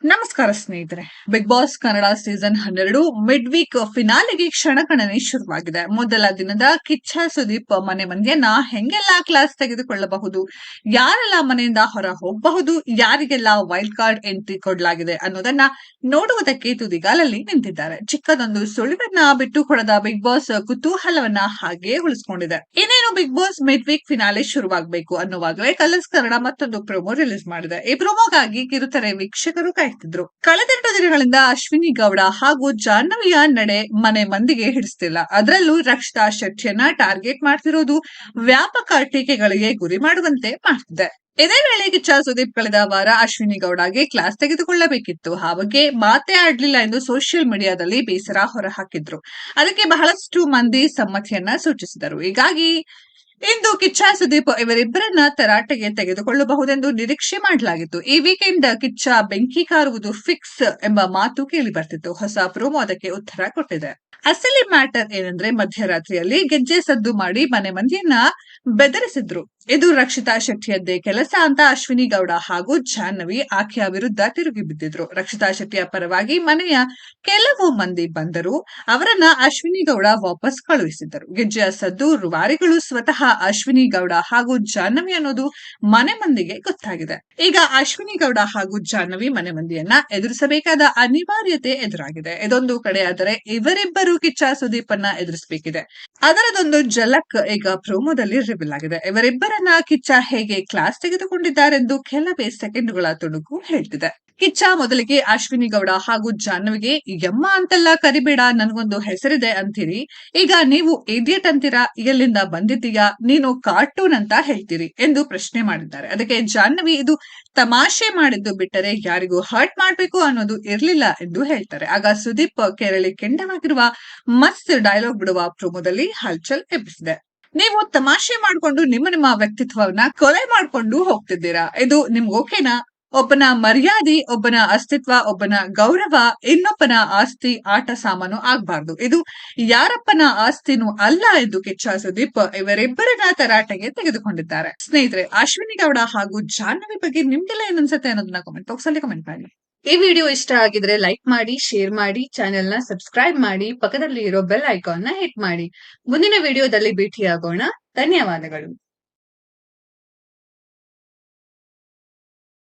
ನಮಸ್ಕಾರ ಸ್ನೇಹಿತರೆ. Bigg Boss Kannada season 12 mid week ಫಿನಾಲೆಗೆ ಕ್ಷಣಗಣನೆ ಶುರುವಾಗಿದೆ. ಮೊದಲ ದಿನದ ಕಿಚ್ಚ ಸುದೀಪ್ ಮನೆ ಮಂದಿಯನ್ನ ಹೆಂಗೆಲ್ಲಾ ಕ್ಲಾಸ್ ತೆಗೆದುಕೊಳ್ಳಬಹುದು, ಯಾರೆಲ್ಲ ಮನೆಯಿಂದ ಹೊರ ಹೋಗಬಹುದು, ಯಾರಿಗೆಲ್ಲ ವೈಲ್ಡ್ ಕಾರ್ಡ್ ಎಂಟ್ರಿ ಕೊಡಲಾಗಿದೆ ಅನ್ನೋದನ್ನ ನೋಡುವುದಕ್ಕೆ ತುದಿಗಾಲಲ್ಲಿ ನಿಂತಿದ್ದಾರೆ. ಚಿಕ್ಕದೊಂದು ಸುಳಿವನ್ನ ಬಿಟ್ಟು ಕೊಡದ ಬಿಗ್ ಬಾಸ್ ಕುತೂಹಲವನ್ನ ಹಾಗೆ ಉಳಿಸಿಕೊಂಡಿದೆ. ಇನ್ನೇನು Bigg Boss mid week finale ಶುರುವಾಗಬೇಕು ಅನ್ನುವಾಗಲೇ ಕಲರ್ಸ್ ಕನ್ನಡ ಮತ್ತೊಂದು ಪ್ರೊಮೋ ರಿಲೀಸ್ ಮಾಡಿದೆ. ಈ ಪ್ರೊಮೋಗಾಗಿ ಕಿರುತೆರೆ ವೀಕ್ಷಕರು ಕಾಯ್ತಿದ್ರು. ಕಳೆದೆರಡು ದಿನಗಳಿಂದ ಅಶ್ವಿನಿ ಗೌಡ ಹಾಗೂ ಜಾಹ್ನವಿಯ ನಡೆ ಮನೆ ಮಂದಿಗೆ ಹಿಡಿಸ್ತಿಲ್ಲ. ಅದರಲ್ಲೂ ರಕ್ಷಿತಾ ಶೆಟ್ಟಿಯನ್ನ ಟಾರ್ಗೆಟ್ ಮಾಡ್ತಿರೋದು ವ್ಯಾಪಕ ಟೀಕೆಗಳಿಗೆ ಗುರಿ ಮಾಡುವಂತೆ ಮಾಡ್ತಿದೆ. ಇದೇ ವೇಳೆ ಕಿಚ್ಚ ಸುದೀಪ್ ಕಳೆದ ವಾರ ಅಶ್ವಿನಿ ಗೌಡಗೆ ಕ್ಲಾಸ್ ತೆಗೆದುಕೊಳ್ಳಬೇಕಿತ್ತು, ಆ ಬಗ್ಗೆ ಮಾತೇ ಆಡ್ಲಿಲ್ಲ ಎಂದು ಸೋಷಿಯಲ್ ಮೀಡಿಯಾದಲ್ಲಿ ಬೇಸರ ಹೊರಹಾಕಿದ್ರು. ಅದಕ್ಕೆ ಬಹಳಷ್ಟು ಮಂದಿ ಸಮ್ಮತಿಯನ್ನ ಸೂಚಿಸಿದರು. ಹೀಗಾಗಿ ಇಂದು ಕಿಚ್ಚ ಸುದೀಪ್ ಇವರಿಬ್ಬರನ್ನ ತರಾಟೆಗೆ ತೆಗೆದುಕೊಳ್ಳಬಹುದೆಂದು ನಿರೀಕ್ಷೆ ಮಾಡಲಾಗಿತ್ತು. ಈ ವೀಕೆಂಡ್ ಕಿಚ್ಚ ಬೆಂಕಿ ಕಾರುವುದು ಫಿಕ್ಸ್ ಎಂಬ ಮಾತು ಕೇಳಿ ಬರ್ತಿತ್ತು. ಹೊಸ ಪ್ರೋಮೋ ಅದಕ್ಕೆ ಉತ್ತರ ಕೊಟ್ಟಿದೆ. ಅಸಲಿ ಮ್ಯಾಟರ್ ಏನಂದ್ರೆ, ಮಧ್ಯರಾತ್ರಿಯಲ್ಲಿ ಗೆಜ್ಜೆ ಸದ್ದು ಮಾಡಿ ಮನೆ ಮಂದಿಯನ್ನ ಬೆದರಿಸಿದ್ರು. ಇದು ರಕ್ಷಿತಾ ಶೆಟ್ಟಿಯದ್ದೇ ಕೆಲಸ ಅಂತ ಅಶ್ವಿನಿ ಗೌಡ ಹಾಗೂ ಜಾಹ್ನವಿ ಆಕೆಯ ವಿರುದ್ಧ ತಿರುಗಿ ಬಿದ್ದಿದ್ರು. ರಕ್ಷಿತಾ ಶೆಟ್ಟಿಯ ಪರವಾಗಿ ಮನೆಯ ಕೆಲವು ಮಂದಿ ಬಂದರು. ಅವರನ್ನ ಅಶ್ವಿನಿ ಗೌಡ ವಾಪಸ್ ಕಳುಹಿಸಿದ್ದರು. ಗೆಜ್ಜೆಯ ಸದ್ದು ರುವಾರಿಗಳು ಸ್ವತಃ ಅಶ್ವಿನಿ ಗೌಡ ಹಾಗೂ ಜಾಹ್ನವಿ ಅನ್ನೋದು ಮನೆ ಮಂದಿಗೆ ಗೊತ್ತಾಗಿದೆ. ಈಗ ಅಶ್ವಿನಿ ಗೌಡ ಹಾಗೂ ಜಾಹ್ನವಿ ಮನೆ ಮಂದಿಯನ್ನ ಎದುರಿಸಬೇಕಾದ ಅನಿವಾರ್ಯತೆ ಎದುರಾಗಿದೆ. ಇದೊಂದು ಕಡೆ ಆದರೆ ಇವರಿಬ್ಬರು ಕಿಚ್ಚ ಸುದೀಪ್ ಅನ್ನ ಎದುರಿಸಬೇಕಿದೆ. ಅದರದೊಂದು ಝಲಕ್ ಈಗ ಪ್ರೋಮೋದಲ್ಲಿ ರಿವೀಲ್ ಆಗಿದೆ. ಇವರಿಬ್ಬರನ್ನ ಕಿಚ್ಚ ಹೇಗೆ ಕ್ಲಾಸ್ ತೆಗೆದುಕೊಂಡಿದ್ದಾರೆಂದು ಕೆಲವೇ ಸೆಕೆಂಡುಗಳ ತುಣುಕು ಹೇಳ್ತಿದೆ. ಕಿಚ್ಚ ಮೊದಲಿಗೆ ಅಶ್ವಿನಿ ಗೌಡ ಹಾಗೂ ಜಾಹ್ನವಿಗೆ ಯಮ್ಮ ಅಂತೆಲ್ಲ ಕರಿಬೇಡ, ನನಗೊಂದು ಹೆಸರಿದೆ ಅಂತೀರಿ, ಈಗ ನೀವು ಇಡಿಯಟ್ ಅಂತೀರಾ, ಎಲ್ಲಿಂದ ಬಂದಿದ್ದೀಯಾ, ನೀನು ಕಾರ್ಟೂನ್ ಅಂತ ಹೇಳ್ತೀರಿ ಎಂದು ಪ್ರಶ್ನೆ ಮಾಡಿದ್ದಾರೆ. ಅದಕ್ಕೆ ಜಾಹ್ನವಿ ಇದು ತಮಾಷೆ ಮಾಡಿದ್ದು ಬಿಟ್ಟರೆ ಯಾರಿಗೂ ಹರ್ಟ್ ಮಾಡ್ಬೇಕು ಅನ್ನೋದು ಇರ್ಲಿಲ್ಲ ಎಂದು ಹೇಳ್ತಾರೆ. ಆಗ ಸುದೀಪ್ ಕೆರಳಿ ಕೆಂಡವಾಗಿರುವ ಮಸ್ತ್ ಡೈಲಾಗ್ ಬಿಡುವ ಪ್ರೋಮೋದಲ್ಲಿ ಹಲ್ಚಲ್ ಎಬ್ಬಿಸಿದೆ. ನೀವು ತಮಾಷೆ ಮಾಡ್ಕೊಂಡು ನಿಮ್ಮ ವ್ಯಕ್ತಿತ್ವವನ್ನ ಕೊಲೆ ಮಾಡ್ಕೊಂಡು ಹೋಗ್ತಿದ್ದೀರಾ, ಇದು ನಿಮ್ಗೆ ಓಕೆನಾ? ಒಬ್ಬನ ಮರ್ಯಾದೆ, ಒಬ್ಬನ ಅಸ್ತಿತ್ವ, ಒಬ್ಬನ ಗೌರವ ಇನ್ನೊಬ್ಬನ ಆಸ್ತಿ ಆಟ ಸಾಮಾನು ಆಗ್ಬಾರ್ದು. ಇದು ಯಾರಪ್ಪನ ಆಸ್ತಿನೂ ಅಲ್ಲ ಎಂದು ಕಿಚ್ಚ ಸುದೀಪ್ ಇವರಿಬ್ಬರನ್ನ ತರಾಟೆಗೆ ತೆಗೆದುಕೊಂಡಿದ್ದಾರೆ. ಸ್ನೇಹಿತರೆ, ಅಶ್ವಿನಿ ಗೌಡ ಹಾಗೂ ಜಾಹ್ನವಿ ಬಗ್ಗೆ ನಿಮ್ಗೆಲ್ಲ ಏನ್ ಅನ್ಸುತ್ತೆ ಅನ್ನೋದನ್ನ ಕಾಮೆಂಟ್ ಬಾಕ್ಸ್ ಅಲ್ಲಿ ಕಮೆಂಟ್ ಮಾಡಿ. ಈ ವಿಡಿಯೋ ಇಷ್ಟ ಆಗಿದ್ರೆ ಲೈಕ್ ಮಾಡಿ, ಶೇರ್ ಮಾಡಿ, ಚಾನೆಲ್ ನ ಸಬ್ಸ್ಕ್ರೈಬ್ ಮಾಡಿ, ಪಕ್ಕದಲ್ಲಿ ಇರೋ ಬೆಲ್ ಐಕಾನ್ ನ ಹಿಟ್ ಮಾಡಿ. ಮುಂದಿನ ವಿಡಿಯೋದಲ್ಲಿ ಭೇಟಿಯಾಗೋಣ. ಧನ್ಯವಾದಗಳು.